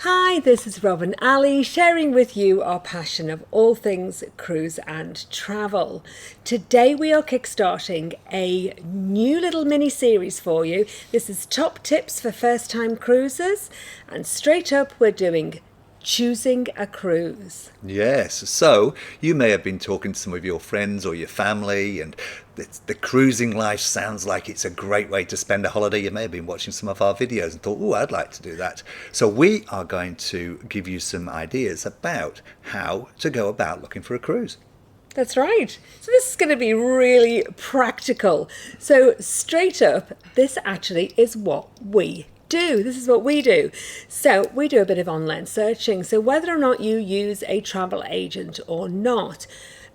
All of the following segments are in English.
Hi, this is Rob and Ali sharing with you our passion of all things cruise and travel. Today we are kickstarting a new little mini series for you. This is top tips for first time cruisers, and straight up we're doing choosing a cruise. Yes, so you may have been talking to some of your friends or your family, and the cruising life sounds like it's a great way to spend a holiday. You may have been watching some of our videos and thought, oh, I'd like to do that. So, we are going to give you some ideas about how to go about looking for a cruise. That's right. So this is going to be really practical. So straight up, this actually is what we do. This is what we do. So we do a bit of online searching. So whether or not you use a travel agent or not,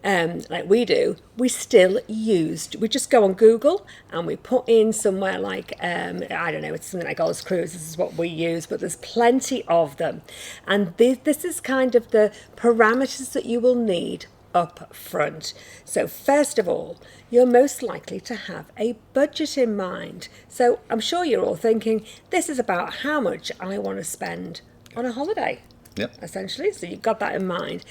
like we do, we just go on Google and we put in somewhere like, I don't know, it's something like Oz Cruise, this is what we use, but there's plenty of them. And this is kind of the parameters that you will need up front. So first of all, you're most likely to have a budget in mind. So I'm sure you're all thinking, this is about how much I want to spend on a holiday, Yep. essentially. So you've got that in mind.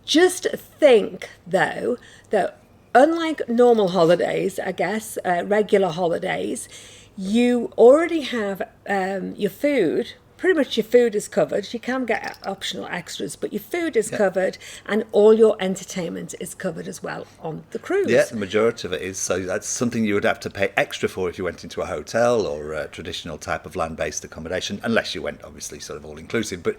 Just think, though, that unlike normal holidays, I guess, regular holidays, you already have your food. Pretty much your food is covered. You can get optional extras, but your food is covered, and all your entertainment is covered as well on the cruise. Yeah, the majority of it is. So that's something you would have to pay extra for if you went into a hotel or a traditional type of land-based accommodation, unless you went obviously sort of all-inclusive. But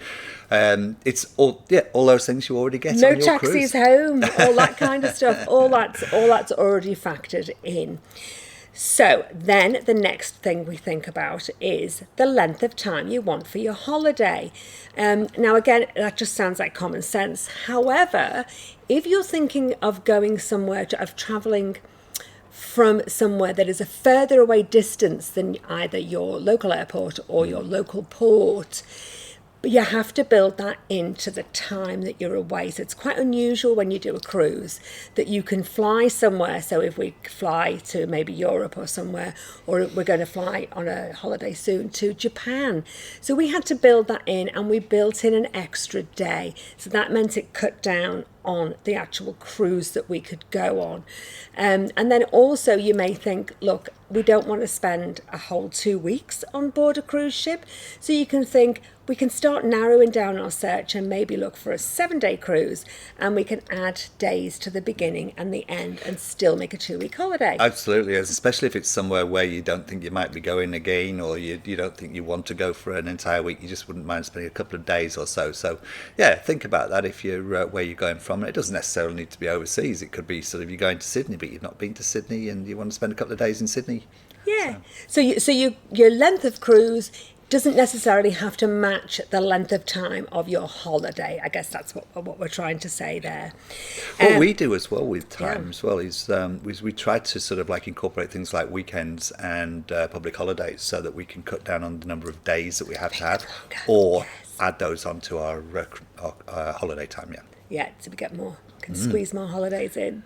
it's all those things you already get No on your taxis cruise. home, all that kind of stuff. All that's already factored in. So then the next thing we think about is the length of time you want for your holiday. Now again, that just sounds like common sense. However, if you're thinking of going somewhere, of traveling from somewhere that is a further away distance than either your local airport or your local port, but you have to build that into the time that you're away. So it's quite unusual when you do a cruise that you can fly somewhere. So if we fly to maybe Europe or somewhere, or we're going to fly on a holiday soon to Japan. So we had to build that in, and we built in an extra day. So that meant it cut down on the actual cruise that we could go on. And then also you may think, look, we don't want to spend a whole 2 weeks on board a cruise ship. So you can think, we can start narrowing down our search and maybe look for a 7-day cruise, and we can add days to the beginning and the end and still make a 2-week holiday. Absolutely, especially if it's somewhere where you don't think you might be going again, or you don't think you want to go for an entire week. You just wouldn't mind spending a couple of days or so. So yeah, think about that if you're where you're going from. And it doesn't necessarily need to be overseas. It could be sort of you're going to Sydney, but you've not been to Sydney and you want to spend a couple of days in Sydney. Yeah. So your length of cruise doesn't necessarily have to match the length of time of your holiday. I guess that's what we're trying to say there. What we do as well with time as well is we try to sort of like incorporate things like weekends and public holidays so that we can cut down on the number of days that we have to have, or add those onto our holiday time. Yeah, so we get more, can squeeze more holidays in.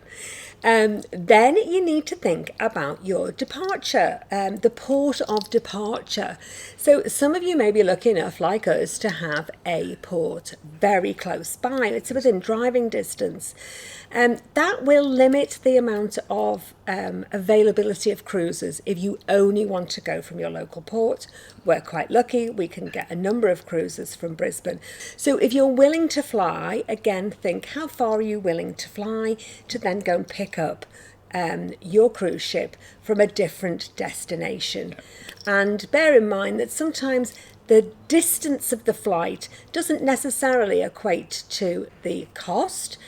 Then you need to think about your departure, the port of departure. So some of you may be lucky enough, like us, to have a port very close by. It's within driving distance. That will limit the amount of availability of cruises if you only want to go from your local port. We're quite lucky. We can get a number of cruises from Brisbane. So if you're willing to fly, again, think how far are you willing to fly to then go and pick up your cruise ship from a different destination. And bear in mind that sometimes the distance of the flight doesn't necessarily equate to the cost,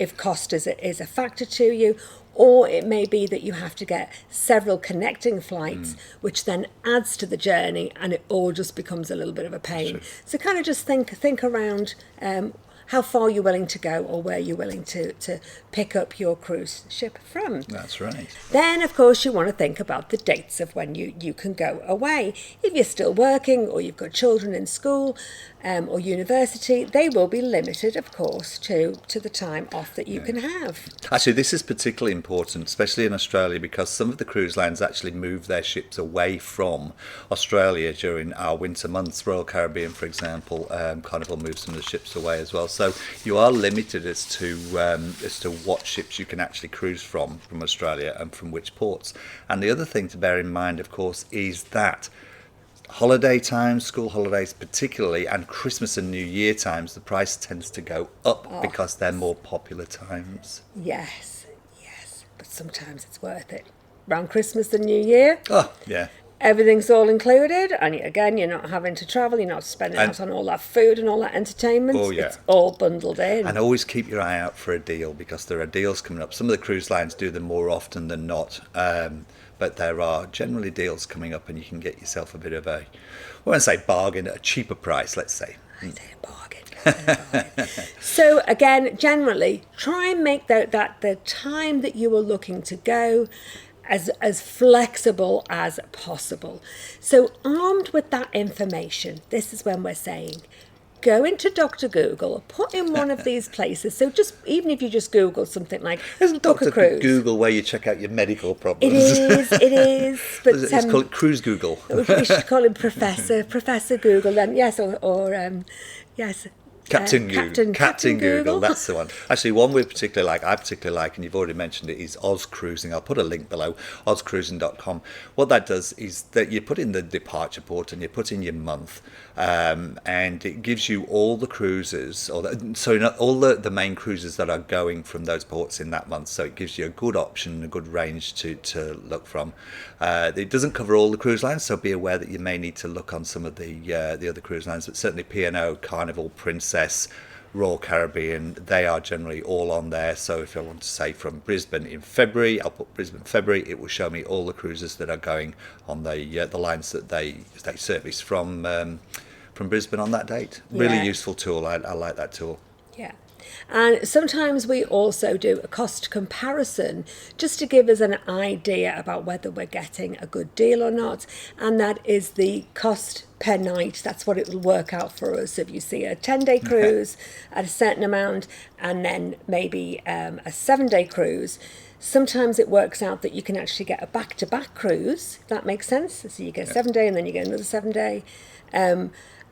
if cost is a factor to you, or it may be that you have to get several connecting flights, which then adds to the journey, and it all just becomes a little bit of a pain. Sure. So kind of just think around how far you're willing to go, or where you're willing to pick up your cruise ship from. That's right. Then, of course, you want to think about the dates of when you can go away. If you're still working or you've got children in school, or university, they will be limited, of course, to the time off that you can have. Actually, this is particularly important, especially in Australia, because some of the cruise lines actually move their ships away from Australia during our winter months. Royal Caribbean, for example, Carnival moves some of the ships away as well. So you are limited as to what ships you can actually cruise from Australia and from which ports. And the other thing to bear in mind, of course, is that holiday times, school holidays particularly, and Christmas and New Year times, the price tends to go up because they're more popular times. Yes, but sometimes it's worth it. Around Christmas and New Year, Oh, yeah. everything's all included, and again, you're not having to travel, you're not spending out on all that food and all that entertainment. Oh, yeah. It's all bundled in. And always keep your eye out for a deal, because there are deals coming up. Some of the cruise lines do them more often than not. But there are generally deals coming up, and you can get yourself a bit of a, I won't say bargain, at a cheaper price, let's say. I say a bargain. So again, generally, try and make that the time that you are looking to go as flexible as possible. So armed with that information, this is when we're saying, go into Dr. Google or put in one of these places. So just even if you just Google something like Isn't book a Dr. cruise. Google where you check out your medical problems? It is. But Let's call it Cruise Google. we should call him Professor Google then, yes, or yes. Captain Google. Google, that's the one. Actually, one I particularly like, and you've already mentioned it, is Oz Cruising. I'll put a link below, ozcruising.com. What that does is that you put in the departure port and you put in your month, and it gives you all the cruises, all the main cruises that are going from those ports in that month. So it gives you a good option, a good range to look from. It doesn't cover all the cruise lines, so be aware that you may need to look on some of the other cruise lines, but certainly P&O, Carnival, Princess, Royal Caribbean, they are generally all on there. So if I want to say from Brisbane in February, I'll put Brisbane February. It will show me all the cruises that are going on the lines that they service from Brisbane on that date. Really useful tool. I like that tool. Yeah. And sometimes we also do a cost comparison just to give us an idea about whether we're getting a good deal or not. And that is the cost per night. That's what it will work out for us. If you see a 10-day cruise at a certain amount and then maybe a 7-day cruise, sometimes it works out that you can actually get a back-to-back cruise, if that makes sense. So you get a 7-day and then you get another 7-day.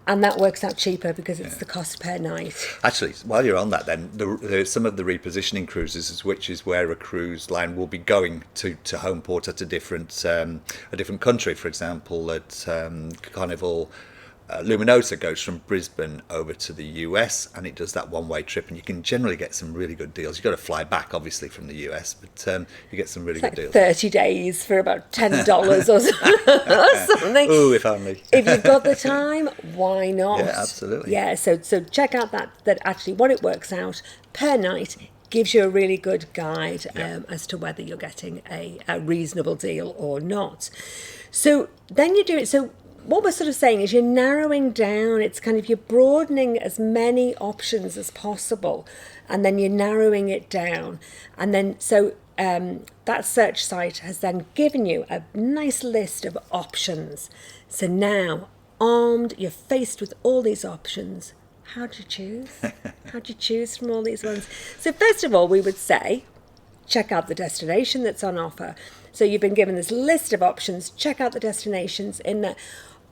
And that works out cheaper because it's the cost per night. Actually, while you're on that then, some of the repositioning cruises, which is where a cruise line will be going to home port at a different country. For example, at Carnival, Luminosa goes from Brisbane over to the US, and it does that one-way trip, and you can generally get some really good deals. You've got to fly back, obviously, from the US, but you get some really good deals. 30 days for about $10 or something. Oh, if only. If you've got the time, why not? Yeah, absolutely. Yeah, so check out that actually what it works out per night gives you a really good guide as to whether you're getting a reasonable deal or not. So then you do it. So what we're sort of saying is you're narrowing down, it's kind of you're broadening as many options as possible, and then you're narrowing it down. And then so that search site has then given you a nice list of options. So now, armed, you're faced with all these options. How do you choose? How do you choose from all these ones? So first of all, we would say, check out the destination that's on offer. So you've been given this list of options, check out the destinations in there.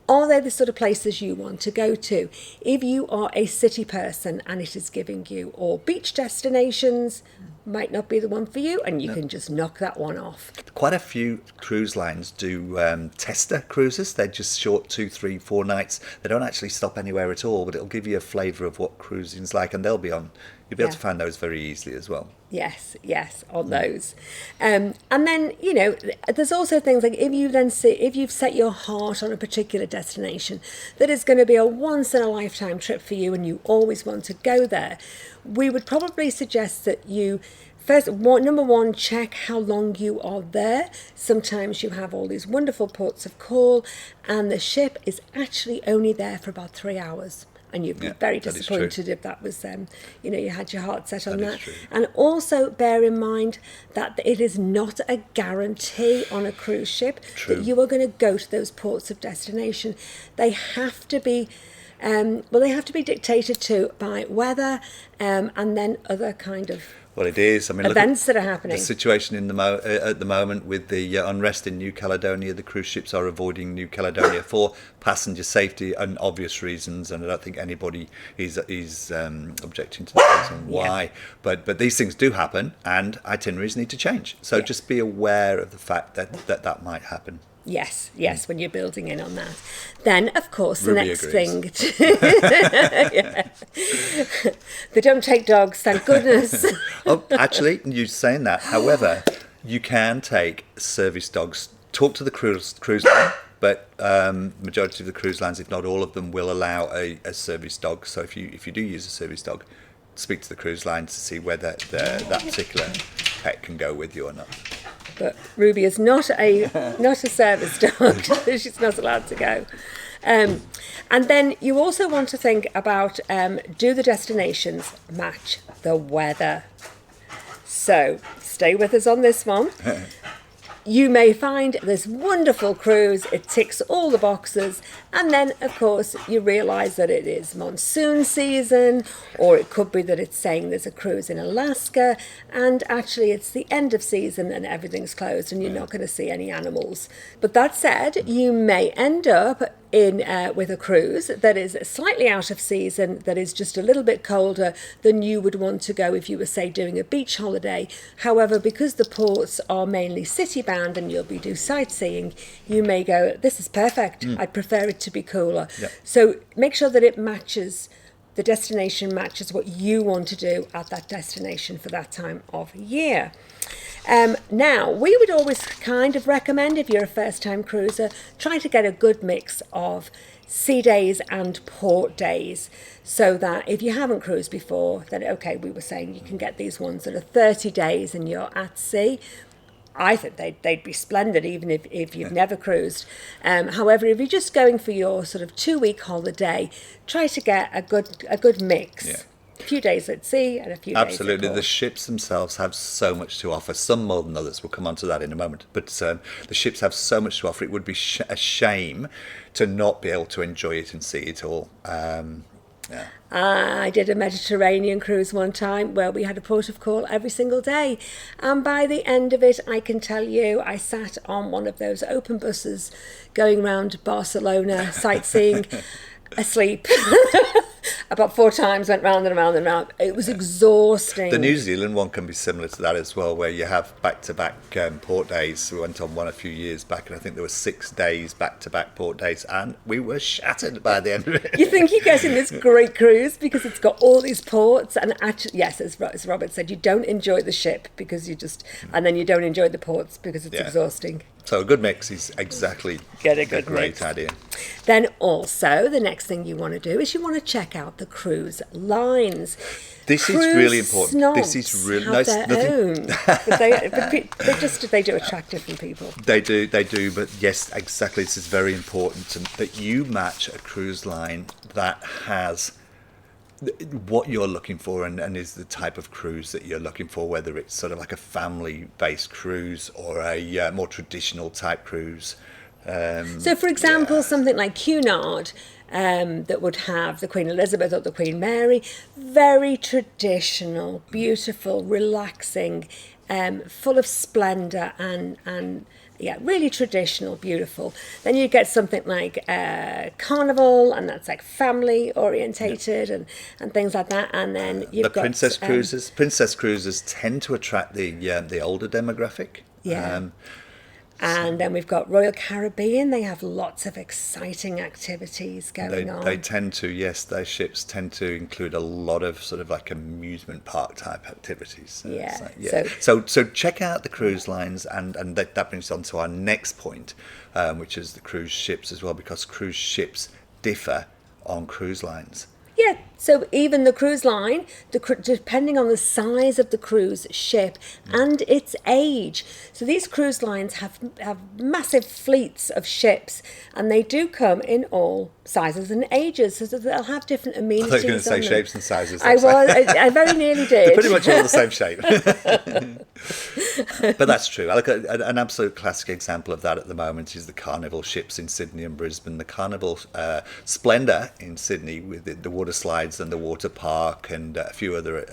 Are they the sort of places you want to go to? If you are a city person and it is giving you all beach destinations, might not be the one for you, and you can just knock that one off. Quite a few cruise lines do tester cruises. They're just short 2, 3, 4 nights. They don't actually stop anywhere at all, but it'll give you a flavour of what cruising's like, and they'll be on. You'll be able to find those very easily as well. Yes, on those. And then, there's also things like if you've set your heart on a particular destination that is going to be a once-in-a-lifetime trip for you and you always want to go there, we would probably suggest that you number one, check how long you are there. Sometimes you have all these wonderful ports of call and the ship is actually only there for about 3 hours. And you'd be very disappointed if that was, you had your heart set on that. And also bear in mind that it is not a guarantee on a cruise ship that you are going to go to those ports of destination. They have to be Well, they have to be dictated to by weather, and then other kind of Well, it is. I mean, events look that at are happening. the situation in at the moment with the unrest in New Caledonia. The cruise ships are avoiding New Caledonia for passenger safety and obvious reasons, and I don't think anybody is objecting to the reason why. But these things do happen, and itineraries need to change. So just be aware of the fact that might happen. Yes, when you're building in on that. Then, of course, the Ruby next agrees. thing... They don't take dogs, thank goodness. Oh, actually, you saying that. However, you can take service dogs. Talk to the cruise line, but majority of the cruise lines, if not all of them, will allow a service dog. So if you do use a service dog, speak to the cruise line to see whether that particular pet can go with you or not. But Ruby is not a service dog. She's not allowed to go. And then you also want to think about, do the destinations match the weather? So stay with us on this one. You may find this wonderful cruise, it ticks all the boxes, and then, of course, you realise that it is monsoon season, or it could be that it's saying there's a cruise in Alaska, and actually it's the end of season and everything's closed and you're not going to see any animals. But that said, you may end up with a cruise that is slightly out of season, that is just a little bit colder than you would want to go if you were, say, doing a beach holiday. However, because the ports are mainly city-bound and you'll be doing sightseeing, you may go, this is perfect, I'd prefer it to be cooler. Yep. So make sure that it matches, the destination matches what you want to do at that destination for that time of year. Now, we would always kind of recommend, if you're a first-time cruiser, try to get a good mix of sea days and port days, so that if you haven't cruised before, then okay, we were saying you can get these ones that are 30 days and you're at sea. I think they'd be splendid even if you've never cruised. However, if you're just going for your sort of 2-week holiday, try to get a good mix. Yeah. A few days at sea and a few Absolutely. days at The port. ships themselves have so much to offer, some more than others. We'll come on to that in a moment. But the ships have so much to offer. It would be a shame to not be able to enjoy it and see it all. I did a Mediterranean cruise one time where we had a port of call every single day. And by the end of it, I can tell you, I sat on one of those open buses going around Barcelona sightseeing, asleep. About 4 times, went round and round and round. It was exhausting. The New Zealand one can be similar to that as well, where you have back-to-back port days. We went on one a few years back, and I think there were 6 days back-to-back port days, and we were shattered by the end of it. You think you're getting this great cruise because it's got all these ports, and actually, yes, as Robert said, you don't enjoy the ship because and then you don't enjoy the ports because it's exhausting. So a good mix is exactly Get a good great mix. idea. Then also, the next thing you want to do is you want to check out the cruise lines. This is really important. This is really have their own. But they do attract different people. They do. But yes, exactly. This is very important that you match a cruise line that has what you're looking for and is the type of cruise that you're looking for, whether it's sort of like a family-based cruise or a more traditional type cruise. So, for example, something like Cunard, that would have the Queen Elizabeth or the Queen Mary, very traditional, beautiful, relaxing, full of splendour and really traditional, beautiful. Then you get something like Carnival, and that's like family orientated and things like that. And then you've got Princess cruises. Princess cruises tend to attract the older demographic. Yeah. And then we've got Royal Caribbean. They have lots of exciting activities going on. They tend to, yes, their ships tend to include a lot of sort of like amusement park type activities. So check out the cruise lines, and that brings us on to our next point, which is the cruise ships as well, because cruise ships differ on cruise lines. Yeah, So even the cruise line, depending on the size of the cruise ship and its age. So these cruise lines have massive fleets of ships, and they do come in all sizes and ages. So they'll have different I amenities. thought you were going to say on them. shapes and sizes. I very nearly did. They're pretty much all the same shape. But that's true. I look at an absolute classic example of that at the moment is the Carnival ships in Sydney and Brisbane. The Carnival Splendor in Sydney with the water slides and the water park and a few other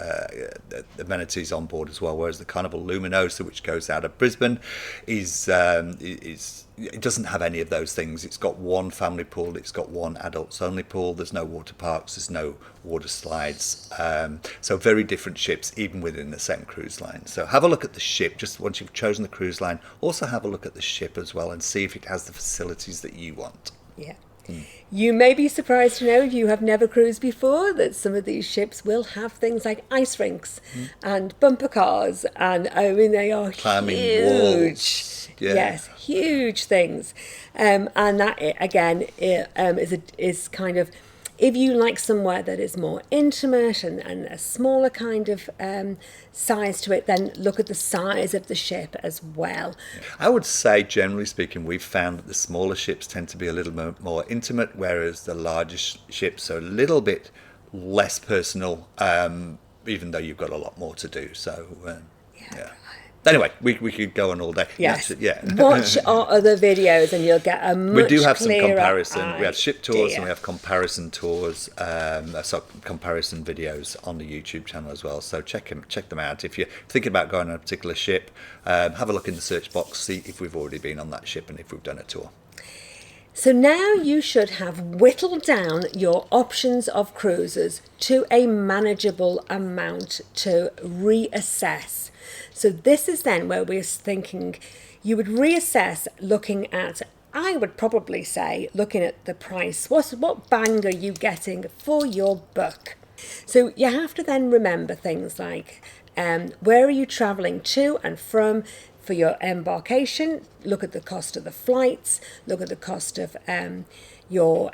amenities on board as well. Whereas the Carnival Luminosa, which goes out of Brisbane, is it doesn't have any of those things. It's got one family pool, it's got one adults only pool, there's no water parks, there's no water slides. So very different ships even within the same cruise line. So have a look at the ship, just once you've chosen the cruise line, also have a look at the ship as well and see if it has the facilities that you want. Yeah. You may be surprised to know, if you have never cruised before, that some of these ships will have things like ice rinks and bumper cars, and I mean they are Climbing huge. walls. Yeah. Yes, huge things, and that again is kind of, if you like somewhere that is more intimate and a smaller kind of size to it, then look at the size of the ship as well. I would say, generally speaking, we've found that the smaller ships tend to be a little more intimate, whereas the larger ships are a little bit less personal, even though you've got a lot more to do. So, yeah. Anyway, we could go on all day. Yes. Yeah. Watch our other videos and you'll get a much We do have some clearer comparison. We have ship tours idea. and we have comparison tours, comparison videos on the YouTube channel as well. So check them out. If you're thinking about going on a particular ship, have a look in the search box, see if we've already been on that ship and if we've done a tour. So now you should have whittled down your options of cruises to a manageable amount to reassess. So this is then where we're thinking you would reassess, looking at, I would probably say, looking at the price. What bang are you getting for your buck? So you have to then remember things like where are you travelling to and from for your embarkation. Look at the cost of the flights, look at the cost of your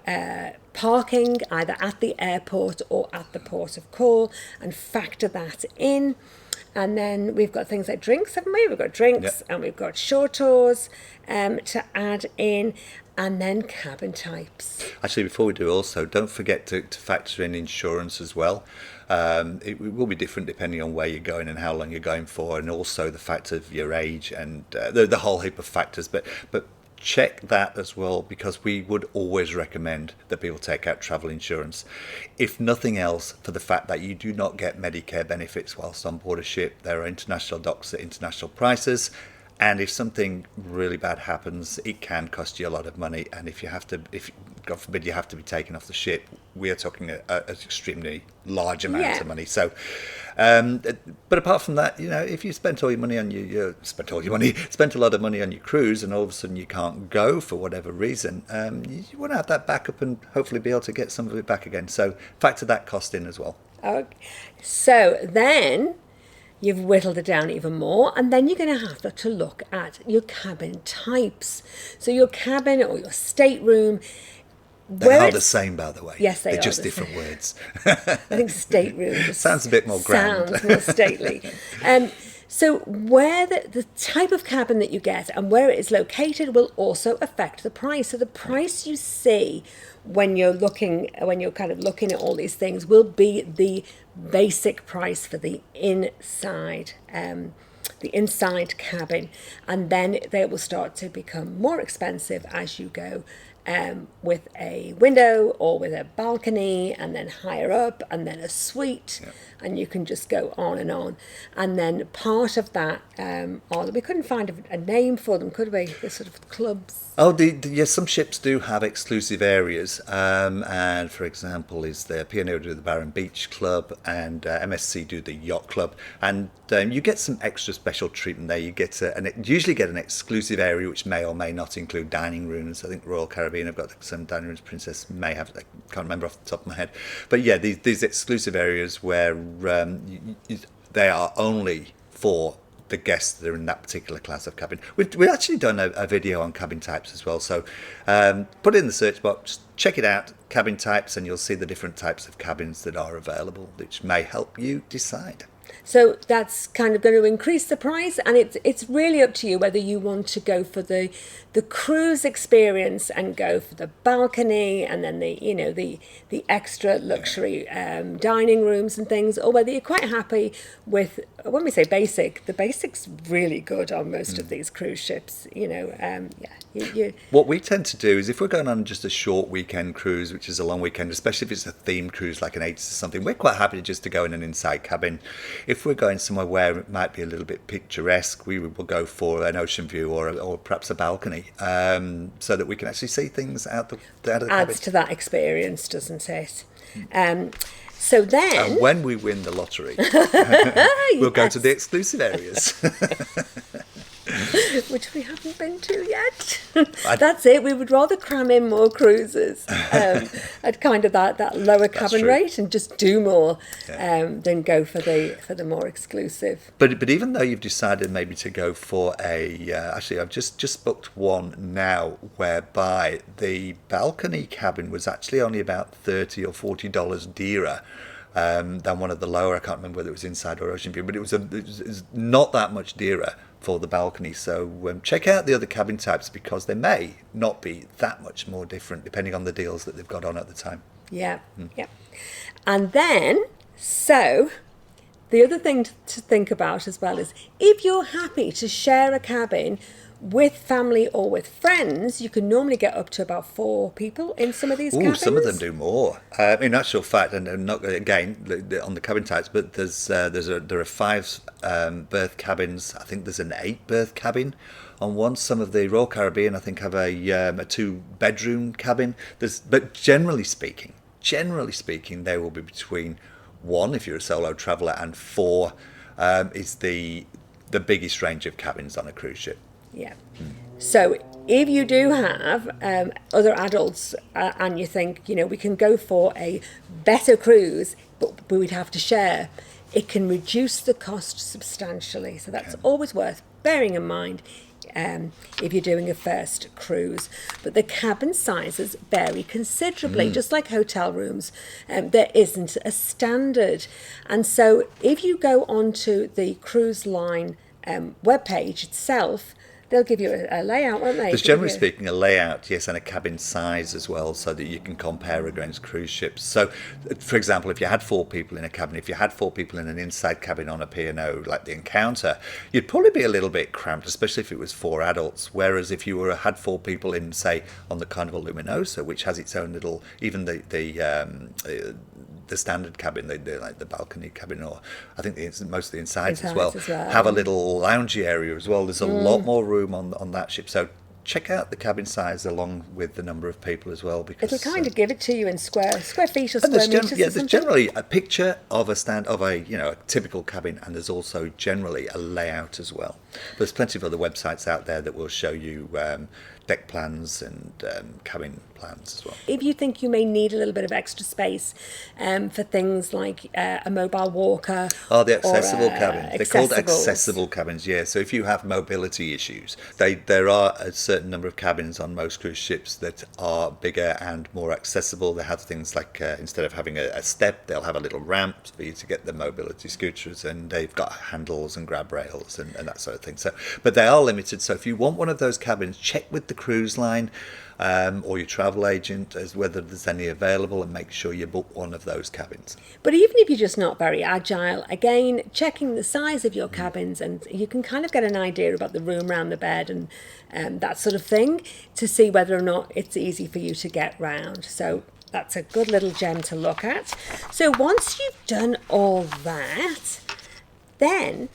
parking either at the airport or at the port of call, and factor that in. And then we've got things like drinks, haven't we? We've got drinks and we've got shore tours to add in, and then cabin types. Actually, before we do also, don't forget to factor in insurance as well. It will be different depending on where you're going and how long you're going for, and also the fact of your age and the whole heap of factors. But check that as well, because we would always recommend that people take out travel insurance, if nothing else for the fact that you do not get Medicare benefits whilst on board a ship. There are international docks at international prices, and if something really bad happens, it can cost you a lot of money. And if God forbid you have to be taken off the ship, we are talking an extremely large amount of money. So but apart from that, if you spent all your money on spent a lot of money on your cruise, and all of a sudden you can't go for whatever reason, you want to have that backup and hopefully be able to get some of it back again. So factor that cost in as well. Okay. So then you've whittled it down even more, and then you're going to have to look at your cabin types. So your cabin or your stateroom. They are the same, by the way. Yes, They're are just the different same. words. I think stateroom just sounds a bit more grand. Sounds more stately. So where the type of cabin that you get and where it is located will also affect the price. So the price you see when you're kind of looking at all these things will be the basic price for the inside cabin, and then they will start to become more expensive as you go with a window or with a balcony, and then higher up, and then a suite, and you can just go on and on. And then part of that, we couldn't find a name for them, could we? The sort of clubs. Oh, yes, some ships do have exclusive areas, and for example, is the P&O do the Barron Beach Club, and MSC do the Yacht Club, and you get some extra special treatment there. You usually get an exclusive area which may or may not include dining rooms. I think Royal Caribbean have got some dining rooms. Princess may have, I can't remember off the top of my head, but yeah, these exclusive areas where they are only for the guests that are in that particular class of cabin. We've actually done a video on cabin types as well, so put it in the search box, check it out, cabin types, and you'll see the different types of cabins that are available, which may help you decide. So that's kind of going to increase the price, and it's really up to you whether you want to go for the cruise experience and go for the balcony and then the extra luxury dining rooms and things, or whether you're quite happy with, when we say basic, the basic's really good on most of these cruise ships. What we tend to do is, if we're going on just a short weekend cruise, which is a long weekend, especially if it's a themed cruise like an 80s or something, we're quite happy just to go in an inside cabin. If we're going somewhere where it might be a little bit picturesque, we will go for an ocean view or perhaps a balcony, so that we can actually see things out the cabin. Adds to that experience, doesn't it? So then, and when we win the lottery, we'll go to the exclusive areas. Which we haven't been to yet. That's it. We would rather cram in more cruises at kind of that lower cabin rate and just do more than go for the more exclusive. But even though you've decided maybe to go for actually I've just booked one now whereby the balcony cabin was actually only about $30 or $40 dearer than one of the lower. I can't remember whether it was inside or ocean view, but it was not that much dearer for the balcony. So check out the other cabin types, because they may not be that much more different depending on the deals that they've got on at the time. Yeah. And then, so the other thing to think about as well is, if you're happy to share a cabin with family or with friends, you can normally get up to about 4 people in some of these cabins. Some of them do more. In actual fact, and not again on the cabin types, but there are 5 berth cabins. I think there's an 8 berth cabin on one. Some of the Royal Caribbean, I think, have a 2-bedroom cabin. But generally speaking, they will be between 1 if you're a solo traveller, and 4 is the biggest range of cabins on a cruise ship. Yeah. So if you do have other adults and you think, we can go for a better cruise, but we'd have to share, it can reduce the cost substantially. So that's always worth bearing in mind if you're doing a first cruise. But the cabin sizes vary considerably, just like hotel rooms. There isn't a standard. And so if you go onto the cruise line webpage itself, they'll give you a layout, won't they? There's generally speaking a layout, yes, and a cabin size as well, so that you can compare against cruise ships. So, for example, if you had 4 people in a cabin, if you had 4 people in an inside cabin on a P&O like the Encounter, you'd probably be a little bit cramped, especially if it was 4 adults. Whereas if you had 4 people in, say, on the Carnival Luminosa, which has its own little, even the standard cabin, like the balcony cabin, or I think most of the insides as well, have a little loungy area as well. There's a lot more room on that ship. So check out the cabin size along with the number of people as well, because it'll kind of give it to you in square feet or square meters. There's generally a picture of a typical cabin, and there's also generally a layout as well. There's plenty of other websites out there that will show you deck plans and cabin plans as well. If you think you may need a little bit of extra space for things like a mobile walker. Oh, the accessible cabins. They're called accessible cabins, yeah. So if you have mobility issues, there are a certain number of cabins on most cruise ships that are bigger and more accessible. They have things like, instead of having a step, they'll have a little ramp for you to get the mobility scooters, and they've got handles and grab rails and that sort of thing. So, but they are limited. So if you want one of those cabins, check with the cruise line or your travel agent as whether there's any available, and make sure you book one of those cabins. But even if you're just not very agile, again, checking the size of your cabins, and you can kind of get an idea about the room around the bed and that sort of thing, to see whether or not it's easy for you to get round. So that's a good little gem to look at. So once you've done all that, then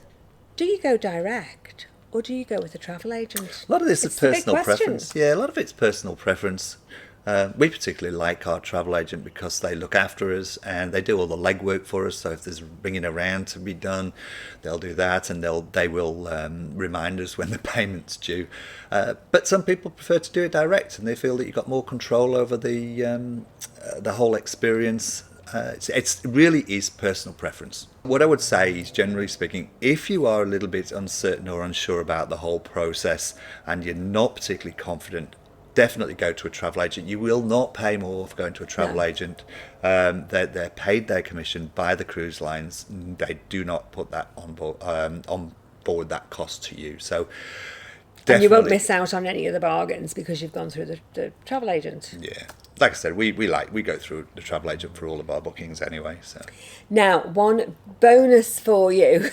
do you go direct? Or do you go with a travel agent? A lot of this is personal preference. Yeah, a lot of it's personal preference. We particularly like our travel agent because they look after us and they do all the legwork for us. So if there's ringing around to be done, they'll do that, and they will remind us when the payment's due. But some people prefer to do it direct, and they feel that you've got more control over the whole experience It really is personal preference. What I would say is, generally speaking, if you are a little bit uncertain or unsure about the whole process and you're not particularly confident, definitely go to a travel agent. You will not pay more for going to a travel agent. They're paid their commission by the cruise lines. They do not put that on board that cost to you. So definitely, and you won't miss out on any of the bargains because you've gone through the travel agent. Yeah. Like I said, we go through the travel agent for all of our bookings anyway. So now, one bonus for you.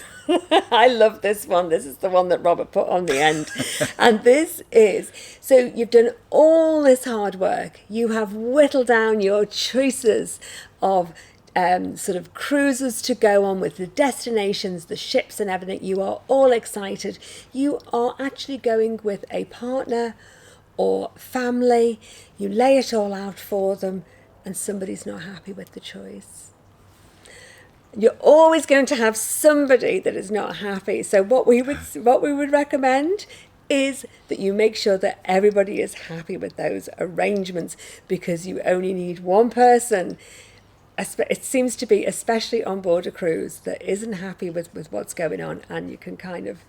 I love this one. This is the one that Robert put on the end. And this is, so you've done all this hard work. You have whittled down your choices of sort of cruises to go on with the destinations, the ships and everything. You are all excited. You are actually going with a partner or family. You lay it all out for them and somebody's not happy with the choice. You're always going to have somebody that is not happy. So what we would recommend is that you make sure that everybody is happy with those arrangements, because you only need one person. It seems to be, especially on board a cruise, that isn't happy with what's going on, and you can kind of,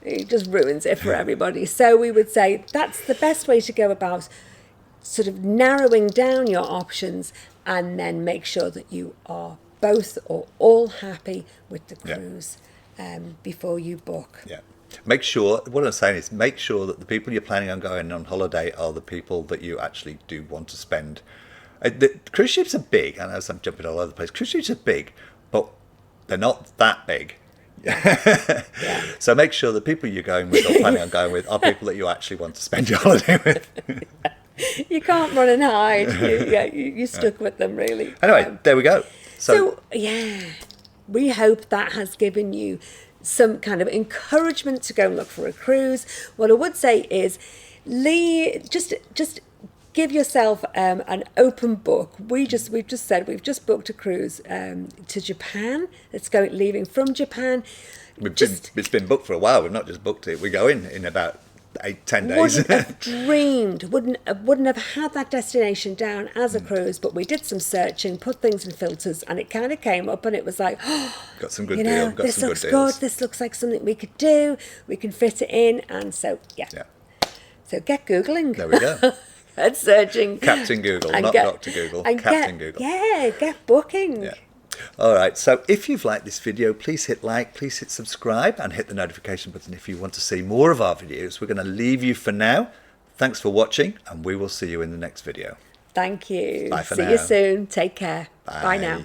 it just ruins it for everybody. So we would say that's the best way to go about sort of narrowing down your options, and then make sure that you are both or all happy with the cruise before you book. Yeah. Make sure, what I'm saying is, make sure that the people you're planning on going on holiday are the people that you actually do want to spend. The cruise ships are big, and as I'm jumping all over the place, cruise ships are big, but they're not that big. Yeah. So make sure the people you're going with or planning on going with are people that you actually want to spend your holiday with. You can't run and hide. You're stuck with them, really. Anyway, there we go. So, we hope that has given you some kind of encouragement to go and look for a cruise. What I would say is, just give yourself an open book. We've just said we've just booked a cruise to Japan. It's leaving from Japan. It's been booked for a while. We've not just booked it. We go in about 8-10 days. Wouldn't have dreamed, wouldn't have had that destination down as a cruise, but we did some searching, put things in filters, and it kind of came up, and it was like, got some good deals. Got this some looks good deals. good. This looks like something we could do. We can fit it in, and so So get Googling. There we go. And searching. Captain Google, not Dr. Google. Captain Google. Yeah, get booking. Yeah. All right, so if you've liked this video, please hit like, please hit subscribe, and hit the notification button if you want to see more of our videos. We're going to leave you for now. Thanks for watching, and we will see you in the next video. Thank you. Bye for See now. you soon. Take care. Bye. Bye now.